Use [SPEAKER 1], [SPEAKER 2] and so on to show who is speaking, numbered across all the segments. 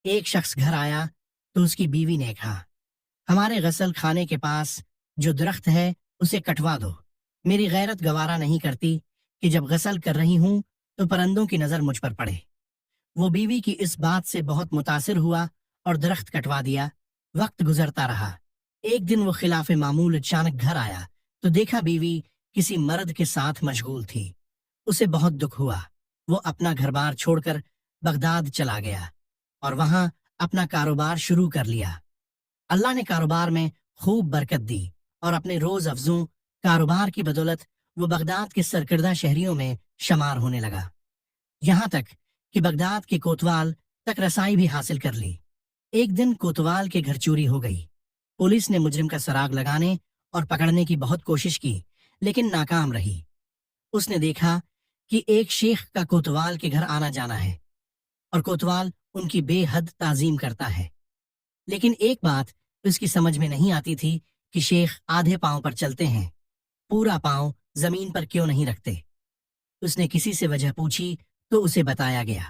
[SPEAKER 1] ایک شخص گھر آیا تو اس کی بیوی نے کہا، ہمارے غسل خانے کے پاس جو درخت ہے اسے کٹوا دو۔ میری غیرت گوارا نہیں کرتی کہ جب غسل کر رہی ہوں تو پرندوں کی نظر مجھ پر پڑے۔ وہ بیوی کی اس بات سے بہت متاثر ہوا اور درخت کٹوا دیا۔ وقت گزرتا رہا۔ ایک دن وہ خلاف معمول اچانک گھر آیا تو دیکھا بیوی کسی مرد کے ساتھ مشغول تھی۔ اسے بہت دکھ ہوا۔ وہ اپنا گھر بار چھوڑ کر بغداد چلا گیا اور وہاں اپنا کاروبار شروع کر لیا۔ اللہ نے کاروبار میں خوب برکت دی اور اپنے روز افزوں کاروبار کی بدولت وہ بغداد کے سرکردہ شہریوں میں شمار ہونے لگا، یہاں تک کہ بغداد کے کوتوال تک رسائی بھی حاصل کر لی۔ ایک دن کوتوال کے گھر چوری ہو گئی۔ پولیس نے مجرم کا سراغ لگانے اور پکڑنے کی بہت کوشش کی لیکن ناکام رہی۔ اس نے دیکھا کہ ایک شیخ کا کوتوال کے گھر آنا جانا ہے اور کوتوال ان کی بے حد تعظیم کرتا ہے، لیکن ایک بات اس کی سمجھ میں نہیں آتی تھی کہ شیخ آدھے پاؤں پر چلتے ہیں، پورا پاؤں زمین پر کیوں نہیں رکھتے؟ اس نے کسی سے وجہ پوچھی تو اسے بتایا گیا،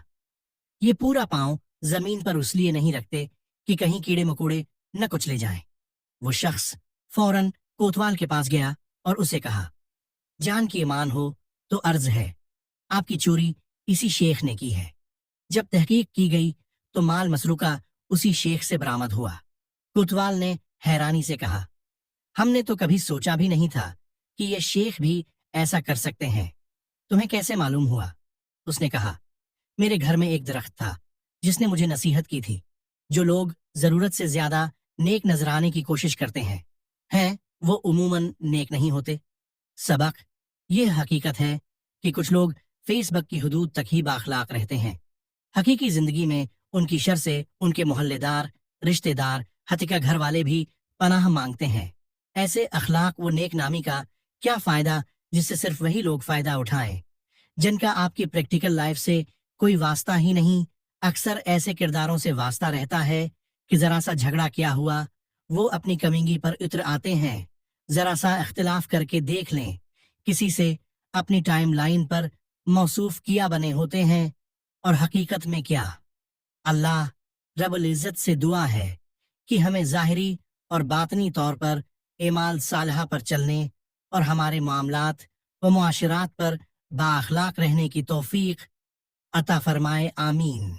[SPEAKER 1] یہ پورا پاؤں زمین پر اس لیے نہیں رکھتے کہ کہیں کیڑے مکوڑے نہ کچلے جائیں۔ وہ شخص فوراً کوتوال کے پاس گیا اور اسے کہا، جان کی امان ہو تو عرض ہے، آپ کی چوری اسی شیخ نے کی ہے۔ جب تحقیق کی گئی تو مال مسروقہ اسی شیخ سے برآمد ہوا۔ کوتوال نے حیرانی سے کہا، ہم نے تو کبھی سوچا بھی نہیں تھا کہ یہ شیخ بھی ایسا کر سکتے ہیں، تمہیں کیسے معلوم ہوا؟ اس نے کہا، میرے گھر میں ایک درخت تھا جس نے مجھے نصیحت کی تھی، جو لوگ ضرورت سے زیادہ نیک نظر آنے کی کوشش کرتے ہیں وہ عموماً نیک نہیں ہوتے۔ سبق یہ حقیقت ہے کہ کچھ لوگ فیس بک کی حدود تک ہی بااخلاق رہتے ہیں، حقیقی زندگی میں ان کی شر سے ان کے محلے دار، رشتہ دار، حتیٰ کہ گھر والے بھی پناہ مانگتے ہیں۔ ایسے اخلاق و نیک نامی کا کیا فائدہ جس سے صرف وہی لوگ فائدہ اٹھائیں جن کا آپ کی پریکٹیکل لائف سے کوئی واسطہ ہی نہیں۔ اکثر ایسے کرداروں سے واسطہ رہتا ہے کہ ذرا سا جھگڑا کیا ہوا وہ اپنی کمینگی پر اتر آتے ہیں، ذرا سا اختلاف کر کے دیکھ لیں، کسی سے اپنی ٹائم لائن پر موصوف کیا بنے ہوتے ہیں، اور حقیقت میں کیا؟ اللہ رب العزت سے دعا ہے کہ ہمیں ظاہری اور باطنی طور پر اعمال صالحہ پر چلنے اور ہمارے معاملات و معاشرات پر بااخلاق رہنے کی توفیق عطا فرمائے، آمین۔